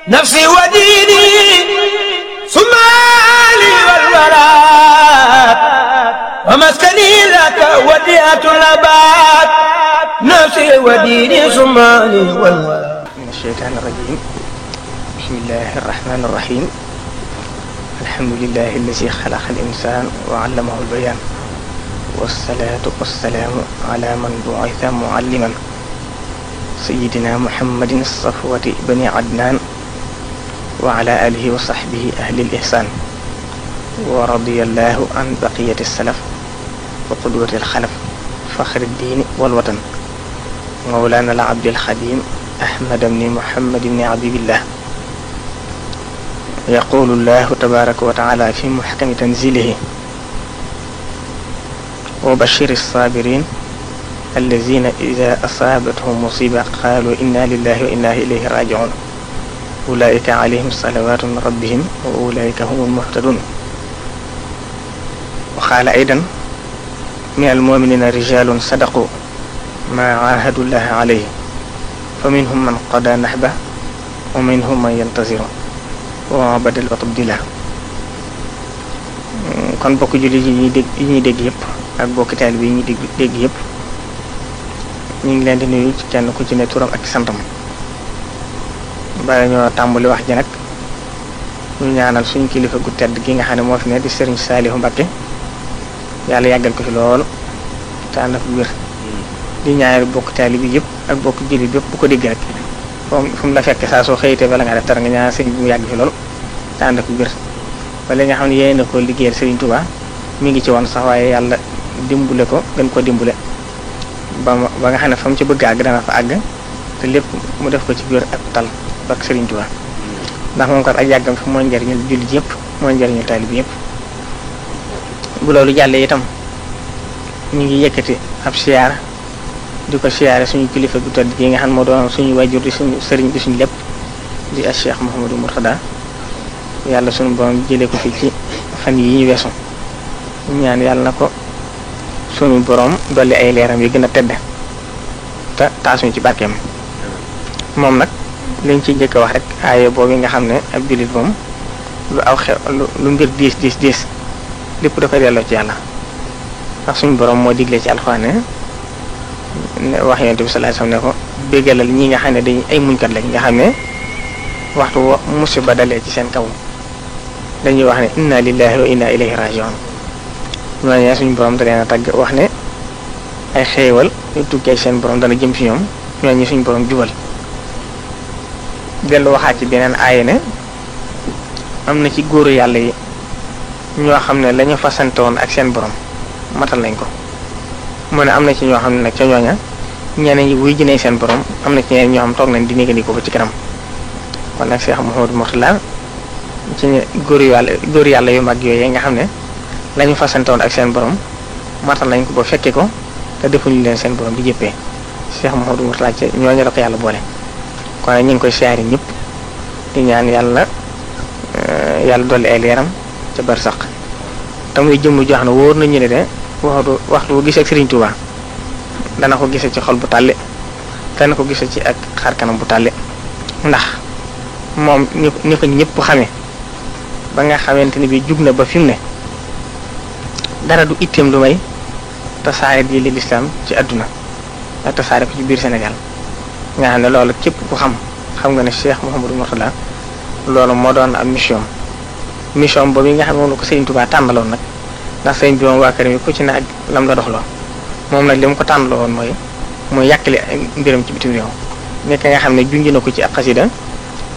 نفسي وديني ثم لي والولاد ومسكني لك وديعة الأباد نفسي وديني ثم لي والولاد من الشيطان الرجيم بسم الله الرحمن الرحيم الحمد لله الذي خلق الإنسان وعلمه البيان والصلاة والسلام على من بعث معلما سيدنا محمد الصفوة بن عدنان وعلى آله وصحبه أهل الإحسان ورضي الله عن بقية السلف وقدوة الخلف فخر الدين والوطن مولانا العبد الخديم أحمد بن محمد بن عبد الله. يقول الله تبارك وتعالى في محكم تنزيله وبشر الصابرين الذين إذا أصابتهم مصيبة قالوا إنا لله وإنا إليه راجعون أولئك عليهم صلوات من ربهم وأولئك هم المهتدون. وقال أيضا من المؤمنين رجال صدقوا ما عاهدوا الله عليه فمنهم من قضى نحبه ومنهم من ينتظر wa badal wa tabdila. kon bokk julli yi ñuy dégg yëpp ak bokk taal bi ñuy dégg yëpp ñu ngi leen di nuyu ci kenn ku ci ne turam ak santam. bala ñoo tàmbali wax ji nag ñu ñaanal suñu kilifa gu tedd gi nga xam ne moo fi ne di Serigne Saliou Mbacké yàlla yàggal ko fi lool te ànd ak wér. di ñaanal bokk taal bi yëpp ak bokk julli bépp bu ko dégg rek fu mu la fekk saa soo xëyitee bala nga def tar nga ñaan sëñ bi mu yàgg fi lool te ànd ak wér. wala nga xam ne yéen a ko liggéeyal Serigne Touba mi ngi ci woon sax waaye yàlla dimbule ko gën ko dimbule ba nga xam ne fa mu ci bëgg àgg dana fa àgg te lépp mu def ko ci wér ak tal ak Serigne Touba ndax moom kat ak yàggam fi mooy njariñul jullit yëpp mooy njariñul taalib yëpp. bu loolu jàllee itam ñu ngi yëkkati ab siyaar di ko siyaare suñu kilifa gu tedd gi nga xam moo doon suñu wajur di suñu sëriñ di suñu lépp di al Cheikh Mouhamadou Mourtada yàlla suñu borom jëlee ko fi ci fan yi ñu weesu ñaan yàlla na ko suñu borom dolli ay leeram yi gën a tedd te taasuñu ci barkeem. moom nag liñ ci njëkk a wax rek aaye boobu nga xam ne ab jullit moom lu aw xew lu mbir diis lépp da koy delloo ci yàlla ndax suñu borom moo digle ci alxuraan ne wax yonent bi sallallahu alayhi wasallam ne ko béggalal ñi nga xam ne dañuy ay muñkat lañ nga xam ne waxtu musiba dalee ci seen kaw dañuy wax ne inna lillahi wa inna ilayhi raji'un. ñooñu suñu borom da leen a tagg wax ne ay xéewal yu tukkee seen borom dana jëm ci ñoom ñooñu suñu borom jubal. dellu waxaat ci beneen aaya ne am na ci góoru yàlla yi ñoo xam ne lañu fasante woon ak seen borom matal nañ ko. mu ne am na ci ñoo xam ne nag ca ñooña ñeneen ñi wuy jënee seen borom am na ci ñeneen ñoo xam toog nañ di néegandi ko ba ci kanam. kon nag Cheikh Mouhamadou Mourtada ci góor yàlla yu mag yooyu nga xam ne lañu fasante woon ak seen borom matal nañ ko ba fekke ko te defuñu leen seen borom di jëppee Cheikh Mouhamadou Mourtada ci ñooñu la ko yàlla boole. kon ñu ngi koy siyaari ñëpp di ñaan yàlla dolli ay leeram ca barsaq te muy jëmm joo xam ne wóor nañu ne de waxtu bu gisee ak Serigne Touba dana ko gisee ci xol bu tàlli dana ko gisee ci ak xar kanam bu tàlli ndax moom ni ko ñëpp xamee ba nga xamante ni bi jug na ba fi mu ne dara du itteem lu may tasaare di lislaam ci àdduna ak tasaare ko ci biir Sénégal nga xam ne loolu képp ku xam nga ne Cheikh Mouhamadou Mourtada loolu moo doon am mission boobu yi nga xam ne moom la ko Serigne Touba tàmbaloon nag ndax sëñ bi moom waa kër mi ku ci ne ak lam la doxloo moom nag li mu ko tànnaloo woon mooy yàqali mbiram ci bitim réew nekk nga xam ne junj na ko ci ab xasida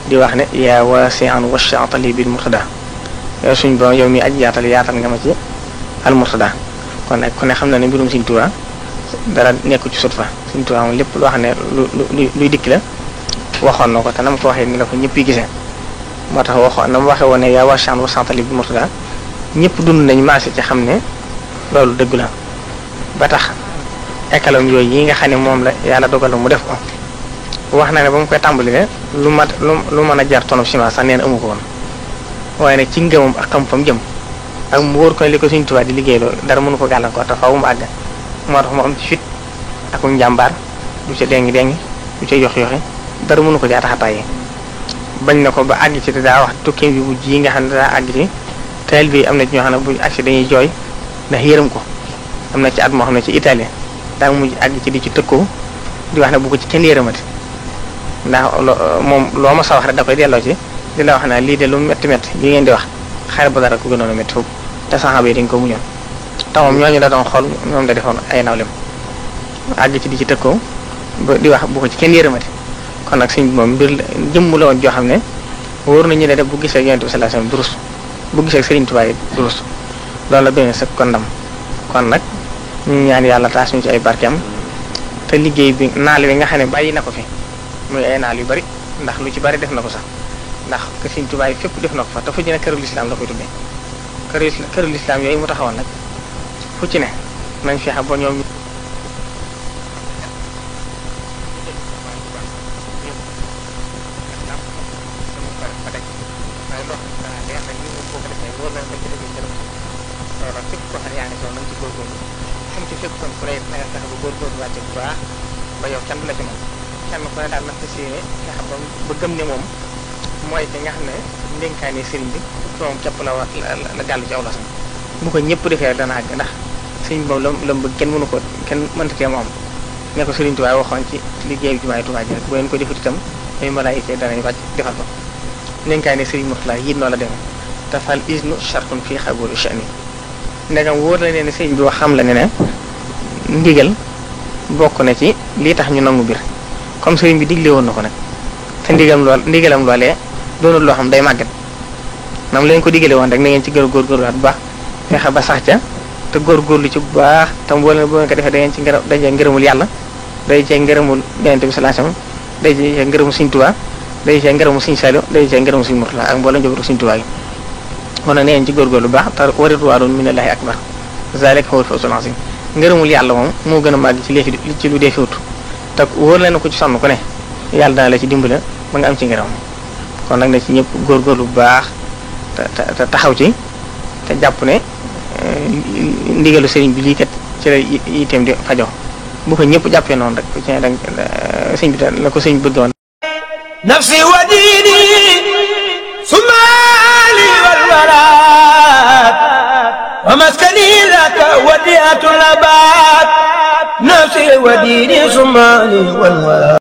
di wax ne yaa wasi'an washa'tali bil Mourtada yow suñ borom yow mi aji yaatal nga ma ci al Mourtada. kon nag ku ne xam na ne mbirum Serigne Touba dara nekku ci sut fa Serigne Touba moom lépp loo xam ne luy dikk la waxoon na ko te na mu ko waxee ni la ko ñëpp yi gisee moo tax waxoon na mu waxee woon ne yaa wasi'an washa'tali bil Mourtada ñëpp dund nañ maase ci xam ne loolu dëgg la ba tax école yooyu yi nga xam ne moom la yàlla dogal mu def ko wax na ne ba mu koy tàmbali ne lu mën a jar tonne ciment sax neen amu ko woon waaye nag ci ngëmam ak xam fa mu jëm ak mu wóor ko li ko Serigne Touba di liggéey loolu dara mënu ko gàllankoor te faaw mu àgg moo tax mu am ci fit ak njàmbaar du ca dengi du ca yoxi dara mënu ko jaa taxataayee bañ na ko ba àgg ci daa wax tukki bi bu ji nga xam ne daa àgg ci teel bi am na ci ñoo xam ne buñ agsi dañuy jooy ndax yërëm ko. am na ci at moo xam ne ci Italie daa mujj àgg ci di ci tëkkoo di wax ne bu ko ci kenn yërëmati ndax moom loo ma sa wax rek da koy delloo ci di la wax ne lii de lu métti métti li ngeen di wax xare ba dara ko gënoon a métti foofu te saxaaba yi dañ ko muñoon te moom ñooñu la doon xool ñoom la defoon ay nawlem àgg ci di ci tëkkoo ba di wax bu ko ci kenn yërëmati kon nag sëñ bi moom mbir jëmm la woon joo xam ne wóor nañu ne de bu gisee Yonent bi sallallahu alayhi wasallam du rus bu gisee Sëriñ Tuubaa du rus loolu la doon sëkk ko ndam kon nag ñu ñaan yàlla taas ñu ci ay barkeem te liggéey bi naal wi nga xam ne bàyyi na ko fi muy ay naal yu bari ndax lu ci bari def na ko sax ndax kër Sëriñ Tuubaa fépp def na ko fa te fu ci ne kërul islam la koy tuddee kërul islam yooyu mu taxawoon nag fu ci ne nañ fexe ba ñoom ba yow kenn du la ci moom kenn ku ne daal na fas yéene nga xam ba gëm ne moom mooy te nga xam ne ndénkaane sëriñ bi moom képp la wax la gàllu ci aw la sama bu ko ñëpp defee dana àgg ndax sëriñ boobu la mu bëgg kenn mënu ko kenn mënta tee mu am ne ko sëriñ Tuubaa waxoon ci liggéey jumaay Tuubaa ji rek bu ngeen ko defut itam ay malaayika danañ wàcc defal ko ndénkaane sëriñ Murtala yi noo la demee te fal isnu shartun fii xabuli sha'ni ndegam wóor la ne sëriñ bi wax xam la ne ndigal bokk na ci lii tax ñu nangu mbir comme sëriñ bi digle woon na ko nag te ndigalam loolee doonul loo xam day màggat nam leen ko digale woon rek na ngeen ci gën a góorgóorluwaat bu baax fexe ba sax ca te góorgóorlu ci bu baax tam boo leen ko defee da ngeen ci dajee ngërëmul yàlla day cee ngërëmul Yonent bi sallallahu alayhi wasallam day cee ngërëmul Sëriñ Tuubaa day cee ngërëmul Sëriñ Saliou day cee ngërëmul Sëriñ Murtala ak mboolem njabootu Sëriñ Tuubaa yi kon nag na ngeen ci góorgóorlu bu baax te waridwaanun minallaahi akbar zaalika huwal fawzul aziim ngërëmul yàlla moom moo gën a màgg ci lu dee fi wut te wóor leen ko ci sonn ku ne yàlla dana la ci dimbale ba nga am ci ngërëm kon nag na ci ñëpp góorgóorlu bu baax te taxaw ci te jàpp ne ndigalu sëriñ bi lii kat ci la itam di fajoo bu ko ñëpp jàppee noonu rek ci ne dang sëriñ bi la ko sëriñ bëggoon nafsi wa diini sumaali wal waraat wa maskani laka wadi'atul abaat nafsi wa diini sumaali wal waraat